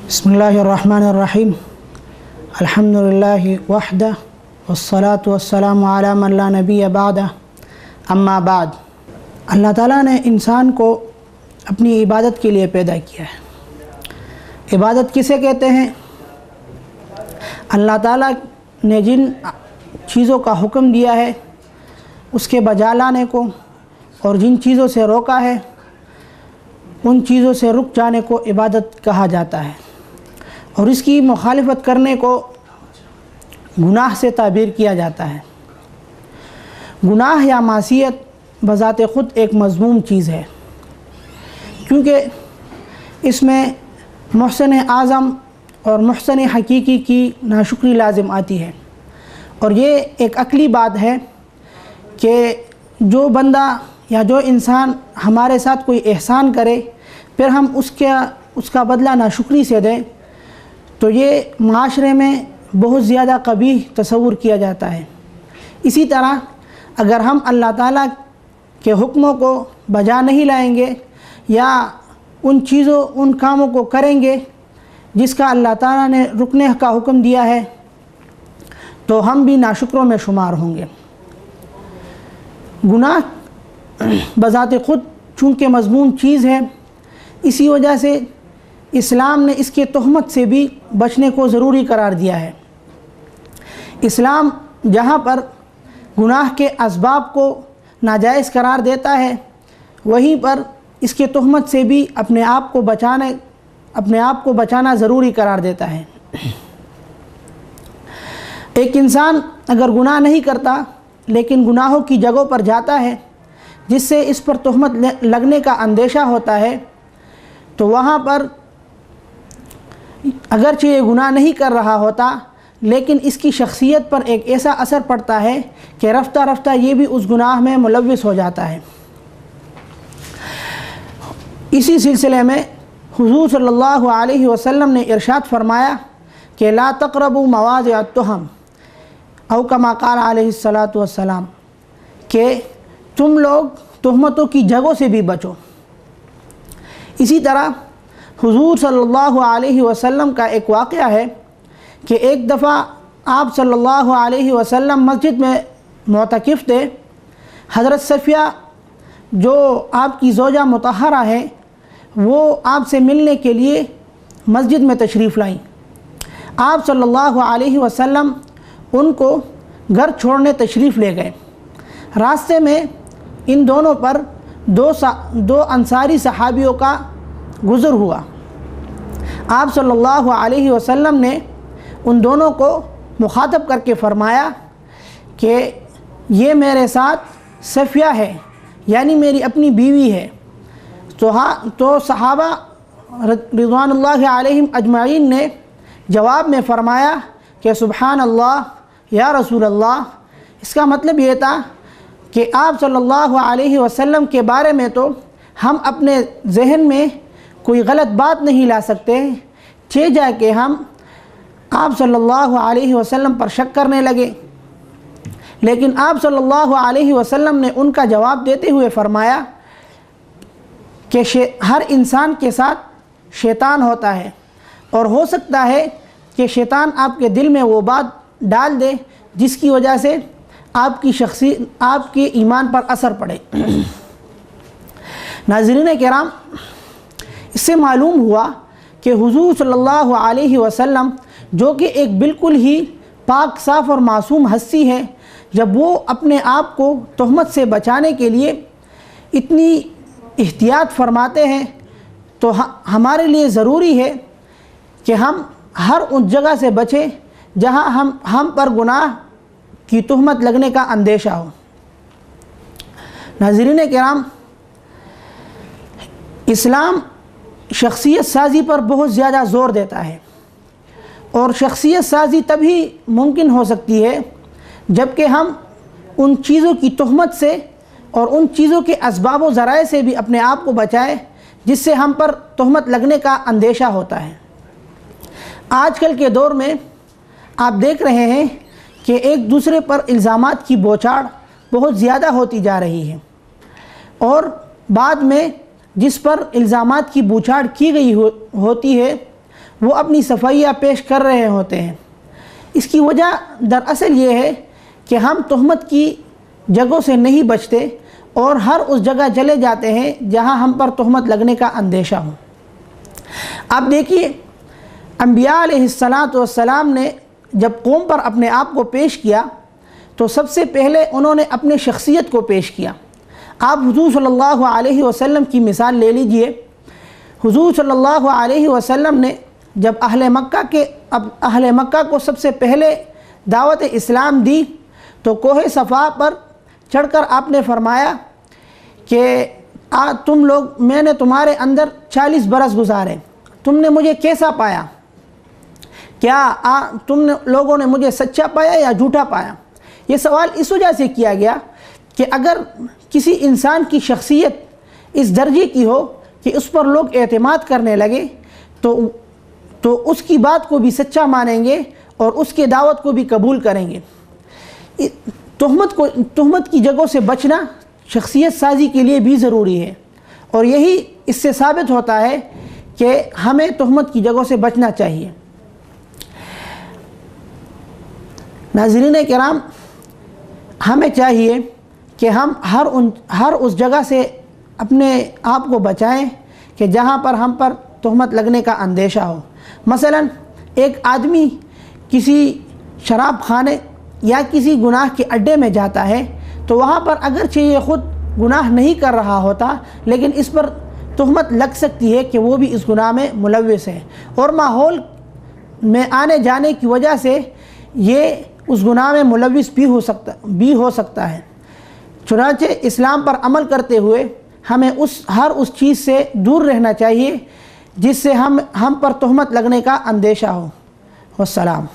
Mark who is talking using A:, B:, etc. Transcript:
A: बिस्मिल्लाहिर्रहमानिर्रहीम अल्हम्दुलिल्लाहि वहदह वस्सलातु वस्सलामु अला मन ला नबिय्य बअदह अम्मा बाद। अल्लाह ताला ने इंसान को अपनी इबादत के लिए पैदा किया है। इबादत किसे कहते हैं? अल्लाह ताला ने जिन चीज़ों का हुक्म दिया है उसके बजा लाने को और जिन चीज़ों से रोका है उन चीज़ों से रुक जाने को इबादत कहा जाता है, और इसकी मुखालिफत करने को गुनाह से ताबीर किया जाता है। गुनाह या मासियत बज़ाते ख़ुद एक मज़मूम चीज़ है, क्योंकि इसमें मुहसन आज़म और मुहसन हकीकी की नाशुक्री लाजिम आती है। और ये एक अक्ली बात है कि जो बंदा या जो इंसान हमारे साथ कोई एहसान करे फिर हम उसका बदला नाशुक्री से दें, तो ये माशरे में बहुत ज़्यादा कबीह तस्वुर किया जाता है। इसी तरह अगर हम अल्लाह ताला के हुक्मों को बजा नहीं लाएंगे या उन कामों को करेंगे जिसका अल्लाह ताला ने रुकने का हुक्म दिया है, तो हम भी नाशुक्रों में शुमार होंगे। गुनाह बज़ाते ख़ुद चूँकि मज़मूम चीज़ है, इसी वजह से इस्लाम ने इसके तहमत से भी बचने को ज़रूरी करार दिया है। इस्लाम जहाँ पर गुनाह के असबाब को नाजायज़ करार देता है, वहीं पर इसके तहमत से भी अपने आप को बचाना ज़रूरी करार देता है। एक इंसान अगर गुनाह नहीं करता लेकिन गुनाहों की जगहों पर जाता है जिससे इस पर तहमत लगने का अंदेशा होता है, तो वहाँ पर अगरचे ये गुनाह नहीं कर रहा होता लेकिन इसकी शख्सियत पर एक ऐसा असर पड़ता है कि रफ्ता रफ्ता ये भी उस गुनाह में मुलव्विस हो जाता है। इसी सिलसिले में हुज़ूर सल्लल्लाहु अलैहि वसल्लम ने इरशाद फरमाया कि ला तक़रबू मवाज़िअत तुहम औ कमा क़ाल अलैहिस्सलातु वस्सलाम, कि तुम लोग तुहमतों की जगहों से भी बचो। इसी तरह हुज़ूर सल्लल्लाहु अलैहि वसल्लम का एक वाक़या है कि एक दफ़ा आप सल्लल्लाहु अलैहि वसल्लम मस्जिद में मुअतकिफ़ थे। हज़रत सफ़िया जो आपकी ज़ौजा मुतहरा है वो आपसे मिलने के लिए मस्जिद में तशरीफ़ लाई। आप सल्लल्लाहु अलैहि वसल्लम उनको घर छोड़ने तशरीफ़ ले गए। रास्ते में इन दोनों पर दो अंसारी सहाबियों का गुज़र हुआ। आप सल्लल्लाहु अलैहि वसल्लम ने उन दोनों को मुखातब करके फ़रमाया कि ये मेरे साथ सफ़िया है, यानी मेरी अपनी बीवी है। तो सहाबा रिज़वानुल्लाहि अलैहिम अजमाइन ने जवाब में फ़रमाया कि सुबहान अल्लाह या रसूल अल्लाह। इसका मतलब ये था कि आप सल्लल्लाहु अलैहि वसल्लम के बारे में तो हम अपने जहन में कोई गलत बात नहीं ला सकते, चे जाए कि हम आप सल्लल्लाहु अलैहि वसल्लम पर शक करने लगे। लेकिन आप सल्लल्लाहु अलैहि वसल्लम ने उनका जवाब देते हुए फ़रमाया कि हर इंसान के साथ शैतान होता है, और हो सकता है कि शैतान आपके दिल में वो बात डाल दे जिसकी वजह से आपके ईमान पर असर पड़े। नाज़रीन किराम, इससे मालूम हुआ कि हुज़ूर सल्लल्लाहु अलैहि वसल्लम जो कि एक बिल्कुल ही पाक साफ़ और मासूम हस्ती है, जब वो अपने आप को तहमत से बचाने के लिए इतनी एहतियात फरमाते हैं, तो हमारे लिए ज़रूरी है कि हम हर उस जगह से बचें जहां हम पर गुनाह की तहमत लगने का अंदेशा हो। नाज़रीन किराम, इस्लाम शख्सियत साज़ी पर बहुत ज़्यादा ज़ोर देता है, और शख्सियत साज़ी तभी मुमकिन हो सकती है जबकि हम उन चीज़ों की तहमत से और उन चीज़ों के असबाब व ज़राए से भी अपने आप को बचाए जिससे हम पर तहमत लगने का अंदेशा होता है। आजकल के दौर में आप देख रहे हैं कि एक दूसरे पर इल्ज़ामात की बौछार बहुत ज़्यादा होती जा रही है, और बाद में जिस पर इल्ज़ामात की बौछार की गई होती है وہ اپنی صفائیاں پیش کر رہے ہوتے ہیں۔ اس کی وجہ دراصل یہ ہے کہ ہم تہمت کی جگہوں سے نہیں بچتے اور ہر اس جگہ چلے جاتے ہیں جہاں ہم پر تہمت لگنے کا اندیشہ ہو۔ آپ دیکھیے، انبیاء علیہ السلام نے جب قوم پر اپنے آپ کو پیش کیا تو سب سے پہلے انہوں نے اپنے شخصیت کو پیش کیا۔ آپ حضور صلی اللہ علیہ وسلم کی مثال لے لیجئے۔ حضور صلی اللہ علیہ وسلم نے جب اہل مکہ کو سب سے پہلے دعوت اسلام دی تو کوہ صفا پر چڑھ کر آپ نے فرمایا کہ تم لوگ، میں نے تمہارے اندر 40 برس گزارے، تم نے مجھے کیسا پایا؟ کیا تم لوگوں نے مجھے سچا پایا یا جھوٹا پایا؟ یہ سوال اس وجہ سے کیا گیا کہ اگر کسی انسان کی شخصیت اس درجے کی ہو کہ اس پر لوگ اعتماد کرنے لگے تو اس کی بات کو بھی سچا مانیں گے اور اس کے دعوت کو بھی قبول کریں گے۔ تہمت کی جگہوں سے بچنا شخصیت سازی کے لیے بھی ضروری ہے، اور یہی اس سے ثابت ہوتا ہے کہ ہمیں تہمت کی جگہوں سے بچنا چاہیے۔ ناظرین کرام، ہمیں چاہیے کہ ہم ہر اس جگہ سے اپنے آپ کو بچائیں کہ جہاں پر ہم پر تہمت لگنے کا اندیشہ ہو۔ مثلا ایک آدمی کسی شراب خانے یا کسی گناہ کے اڈے میں جاتا ہے تو وہاں پر اگرچہ یہ خود گناہ نہیں کر رہا ہوتا، لیکن اس پر تہمت لگ سکتی ہے کہ وہ بھی اس گناہ میں ملوث ہے، اور ماحول میں آنے جانے کی وجہ سے یہ اس گناہ میں ملوث بھی ہو سکتا ہے۔ چنانچہ اسلام پر عمل کرتے ہوئے ہمیں ہر اس چیز سے دور رہنا چاہیے جس سے ہم پر تہمت لگنے کا اندیشہ ہو۔ والسلام۔